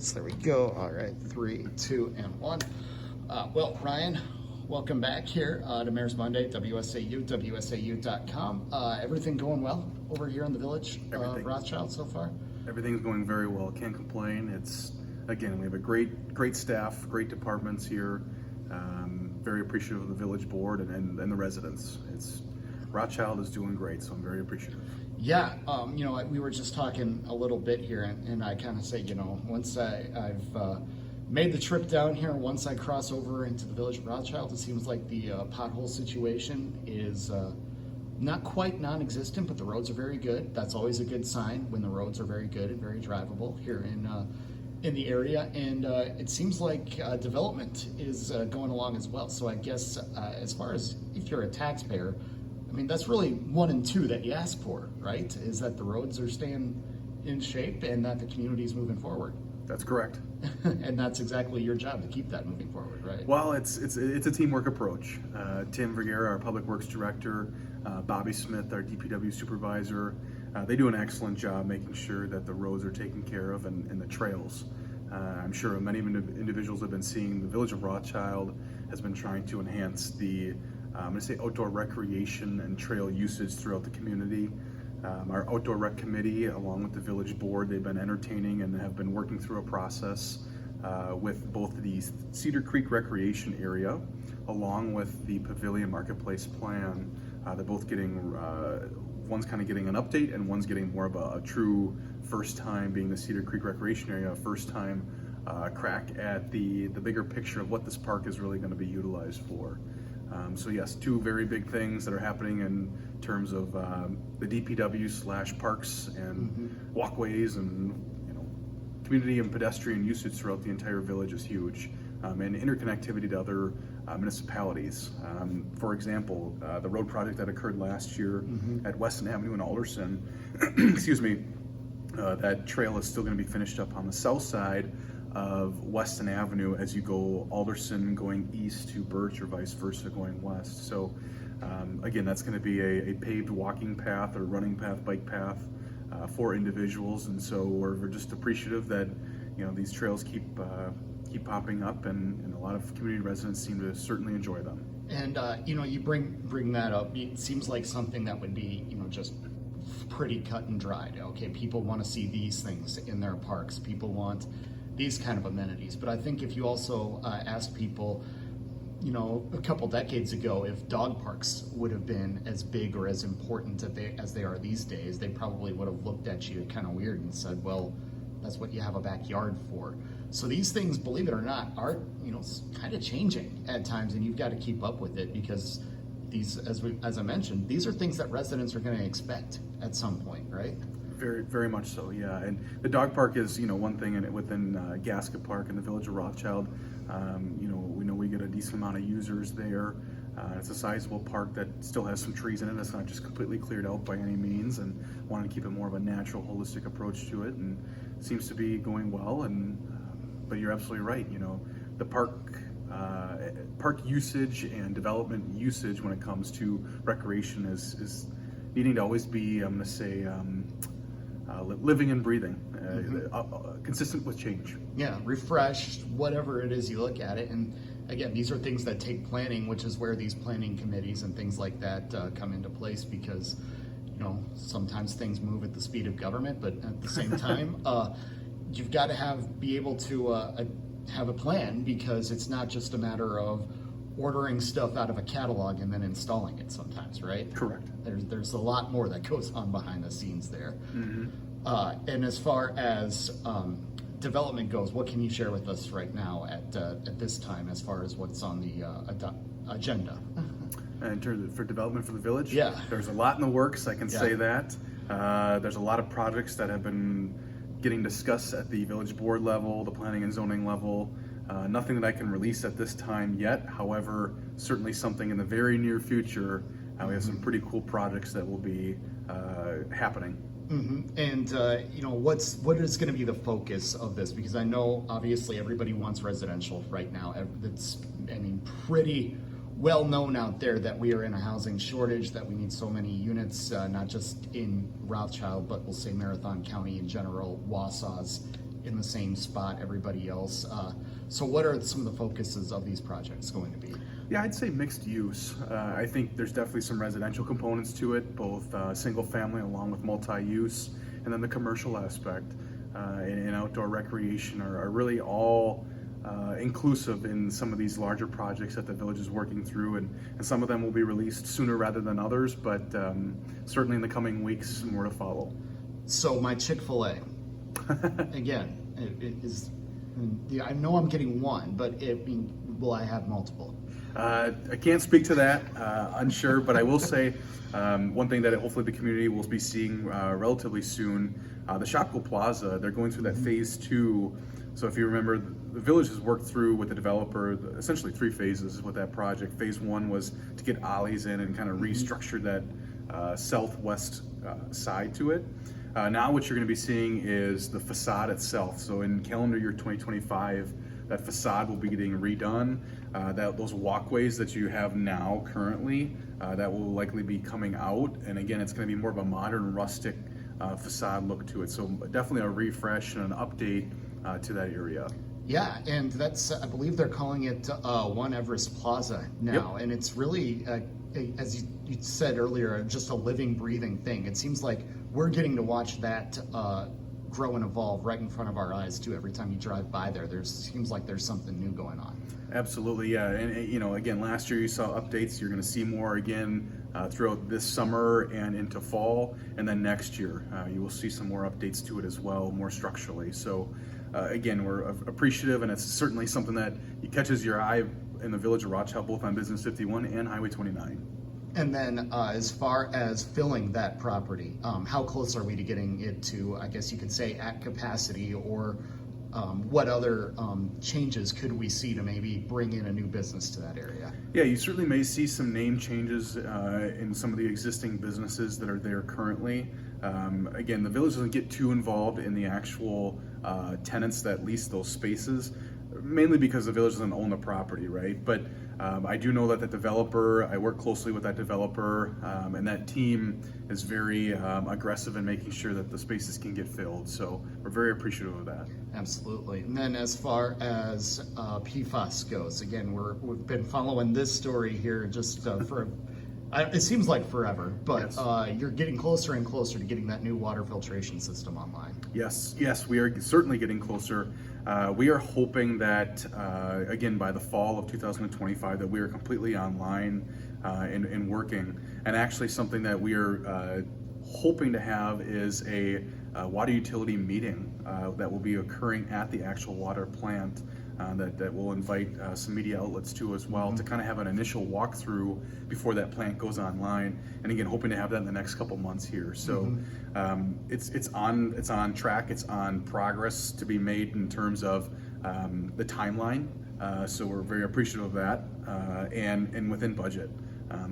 So there we go. All right, 3, 2, and 1. Well, Ryan, welcome back here to Mayor's Monday, WSAU, WSAU.com. Everything going well over here in the village of Rothschild so far? Everything's going very well. Can't complain. It's, again, we have a great staff, great departments here. Very appreciative of the village board and the residents. Rothschild is doing great, so I'm very appreciative. Yeah, we were just talking a little bit here, and I kind of say, once I've made the trip down here, once I cross over into the village of Rothschild, it seems like the pothole situation is not quite non-existent, but the roads are very good. That's always a good sign when the roads are very good and very drivable here in the area, and it seems like development is going along as well. So I guess as far as if you're a taxpayer, I mean, that's really 1 and 2 that you ask for, right? Is that the roads are staying in shape and that the community is moving forward. That's correct. And that's exactly your job, to keep that moving forward, right? Well, it's a teamwork approach. Tim Vergara, our Public Works Director, Bobby Smith, our DPW Supervisor, they do an excellent job making sure that the roads are taken care of and the trails. I'm sure many individuals have been seeing the Village of Rothschild has been trying to enhance the I'm going to say outdoor recreation and trail usage throughout the community. Our outdoor rec committee, along with the village board, they've been entertaining and have been working through a process with both the Cedar Creek recreation area, along with the Pavilion Marketplace plan. They're both getting, one's kind of getting an update and one's getting more of a true first time, being the Cedar Creek recreation area, first time crack at the bigger picture of what this park is really going to be utilized for. So yes, 2 very big things that are happening in terms of the DPW / parks and walkways, and community and pedestrian usage throughout the entire village is huge, and interconnectivity to other municipalities. For example, the road project that occurred last year at Weston Avenue in Alderson, excuse me, that trail is still going to be finished up on the south side of Weston Avenue as you go Alderson going east to Birch, or vice versa going west. So again, that's going to be a paved walking path or running path, bike path for individuals, and so we're just appreciative that these trails keep popping up, and a lot of community residents seem to certainly enjoy them. And you bring that up. It seems like something that would be just pretty cut and dried. Okay, people want to see these things in their parks. People want these kind of amenities. But I think if you also ask people, a couple decades ago, if dog parks would have been as big or as important as they are these days, they probably would have looked at you kind of weird and said, well, that's what you have a backyard for. So these things, believe it or not, are kind of changing at times, and you've got to keep up with it, because these, as I mentioned, these are things that residents are going to expect at some point, right? Very, very much so, yeah. And the dog park is, one thing within Gasket Park in the Village of Rothschild. We know we get a decent amount of users there. It's a sizable park that still has some trees in it. It's not just completely cleared out by any means, and wanted to keep it more of a natural, holistic approach to it, and seems to be going well. And but you're absolutely right. The park usage and development usage when it comes to recreation is needing to always be, I'm going to say, living and breathing, consistent with change. Yeah, refreshed, whatever it is you look at it. And again, these are things that take planning, which is where these planning committees and things like that come into place, because sometimes things move at the speed of government, but at the same time, you've got to be able to have a plan, because it's not just a matter of ordering stuff out of a catalog and then installing it sometimes, right? Correct. There's a lot more that goes on behind the scenes there. And as far as development goes, what can you share with us right now at this time, as far as what's on the agenda? In terms for development for the village, yeah, there's a lot in the works. I can say that. There's a lot of projects that have been getting discussed at the village board level, the planning and zoning level. Nothing that I can release at this time yet. However, certainly something in the very near future. We have some pretty cool projects that will be happening. And what is going to be the focus of this? Because I know obviously everybody wants residential right now. It's pretty well known out there that we are in a housing shortage, that we need so many units, not just in Rothschild, but we'll say Marathon County in general, Wausau's in the same spot everybody else. So what are some of the focuses of these projects going to be? Yeah, I'd say mixed use. I think there's definitely some residential components to it, both single family along with multi-use, and then the commercial aspect and outdoor recreation are really all inclusive in some of these larger projects that the village is working through, and some of them will be released sooner rather than others, but certainly in the coming weeks, more to follow. So my Chick-fil-A, again, it is, yeah, I know I'm getting one, but will I have multiple? I can't speak to that, unsure, but I will say one thing that hopefully the community will be seeing relatively soon, the Shopko Plaza, they're going through that phase 2. So if you remember, the village has worked through with the developer essentially 3 phases with that project. Phase 1 was to get alleys in and kind of restructure that southwest side to it. Now what you're going to be seeing is the facade itself. So in calendar year 2025, that facade will be getting redone. Those walkways that you have now currently, that will likely be coming out. And again, it's going to be more of a modern, rustic facade look to it. So definitely a refresh and an update to that area. Yeah, and that's, I believe they're calling it One Everest Plaza now. Yep. And it's really, as you said earlier, just a living, breathing thing. It seems like we're getting to watch that grow and evolve right in front of our eyes too. Every time you drive by there, seems like there's something new going on. Absolutely, yeah. And again, last year you saw updates. You're going to see more again throughout this summer and into fall, and then next year you will see some more updates to it as well, more structurally. So again, we're appreciative, and it's certainly something that catches your eye in the village of Rothschild, both on Business 51 and Highway 29. And then as far as filling that property, how close are we to getting it to, I guess you could say, at capacity, or what other changes could we see to maybe bring in a new business to that area? Yeah, you certainly may see some name changes in some of the existing businesses that are there currently. Again, the village doesn't get too involved in the actual tenants that lease those spaces, mainly because the village doesn't own the property, right? But I do know that the developer, I work closely with that developer, and that team is very aggressive in making sure that the spaces can get filled. So we're very appreciative of that. Absolutely. And then as far as PFAS goes, again, we've been following this story here just for, it seems like forever, but yes. You're getting closer and closer to getting that new water filtration system online. Yes, we are certainly getting closer. We are hoping that, again, by the fall of 2025, that we are completely online and working. And actually something that we are hoping to have is a water utility meeting that will be occurring at the actual water plant that will invite some media outlets to as well, to kind of have an initial walkthrough before that plant goes online. And again, hoping to have that in the next couple months here. So it's on track. It's on progress to be made in terms of the timeline. So we're very appreciative of that, and within budget.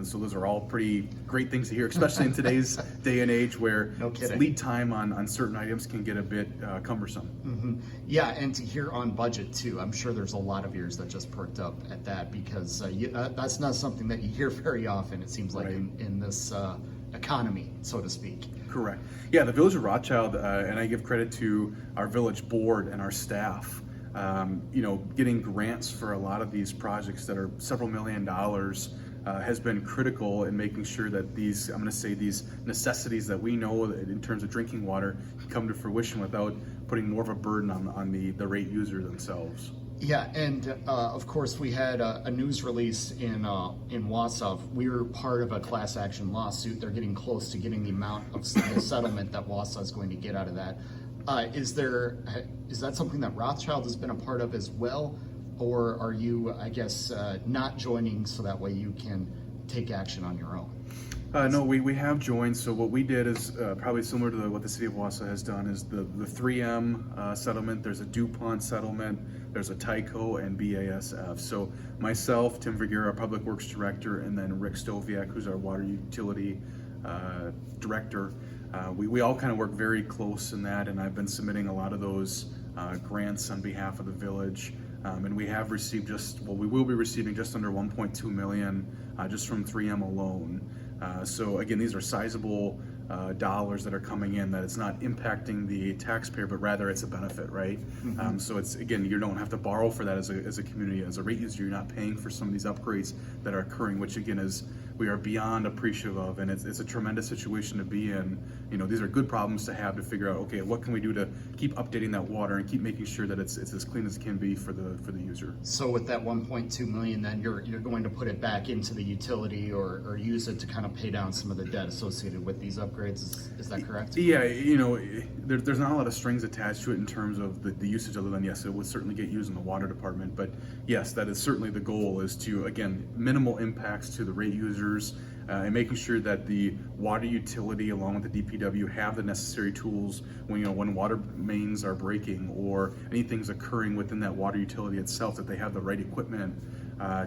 So those are all pretty great things to hear, especially in today's day and age where lead time on certain items can get a bit cumbersome. Yeah, and to hear on budget too. I'm sure there's a lot of ears that just perked up at that, because that's not something that you hear very often, it seems like, right, in this economy, so to speak. Correct. Yeah, the Village of Rothschild, and I give credit to our village board and our staff, getting grants for a lot of these projects that are several $1 million has been critical in making sure that these necessities that we know in terms of drinking water can come to fruition without putting more of a burden on the rate user themselves. Yeah, and of course we had a news release in Wausau. We were part of a class action lawsuit. They're getting close to getting the amount of settlement that Wausau is going to get out of that. Is that something that Rothschild has been a part of as well? Or are you, I guess, not joining so that way you can take action on your own? No, we have joined. So what we did is probably similar to what the city of Wausau has done, is the 3M settlement. There's a DuPont settlement. There's a Tyco and BASF. So myself, Tim Vergara, our Public Works Director, and then Rick Stoviak, who's our Water Utility Director, we all kind of work very close in that, and I've been submitting a lot of those grants on behalf of the village. And we have received we will be receiving just under 1.2 million just from 3M alone. So again, these are sizable dollars that are coming in, that it's not impacting the taxpayer, but rather it's a benefit, right? So it's, again, you don't have to borrow for that as a community. As a rate user, you're not paying for some of these upgrades that are occurring, which again is, we are beyond appreciative of, and it's a tremendous situation to be in. These are good problems to have, to figure out, okay, what can we do to keep updating that water and keep making sure that it's as clean as it can be for the user. So with that 1.2 million, then you're going to put it back into the utility or use it to kind of pay down some of the debt associated with these upgrades. Is that correct? Yeah, there's not a lot of strings attached to it in terms of the usage, other than, yes, it would certainly get used in the water department, but yes, that is certainly the goal, is to, again, minimal impacts to the rate users, and making sure that the water utility along with the DPW have the necessary tools when water mains are breaking or anything's occurring within that water utility itself, that they have the right equipment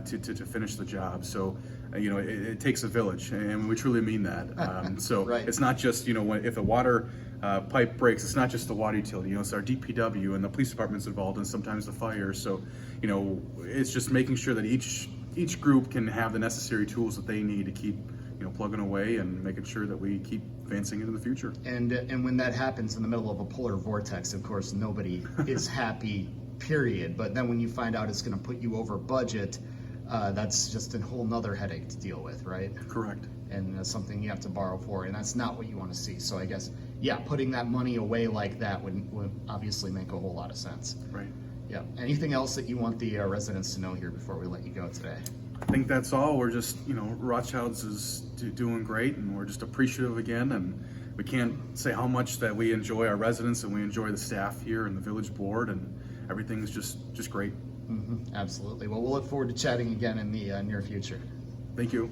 to finish the job. So it takes a village, and we truly mean that. So Right. It's not just if a water pipe breaks, it's not just the water utility. It's our DPW and the police department's involved, and sometimes the fire. So it's just making sure that each group can have the necessary tools that they need to keep plugging away and making sure that we keep advancing into the future. And when that happens in the middle of a polar vortex, of course, nobody is happy, period. But then when you find out it's going to put you over budget, that's just a whole nother headache to deal with, right? Correct. And that's something you have to borrow for, and that's not what you want to see. So I guess, yeah, putting that money away like that would obviously make a whole lot of sense. Right. Yeah. Anything else that you want the residents to know here before we let you go today? I think that's all. We're just, Rothschild's is doing great, and we're just appreciative again, and we can't say how much that we enjoy our residents and we enjoy the staff here and the village board, and everything's just great. Absolutely. Well, we'll look forward to chatting again in the near future. Thank you.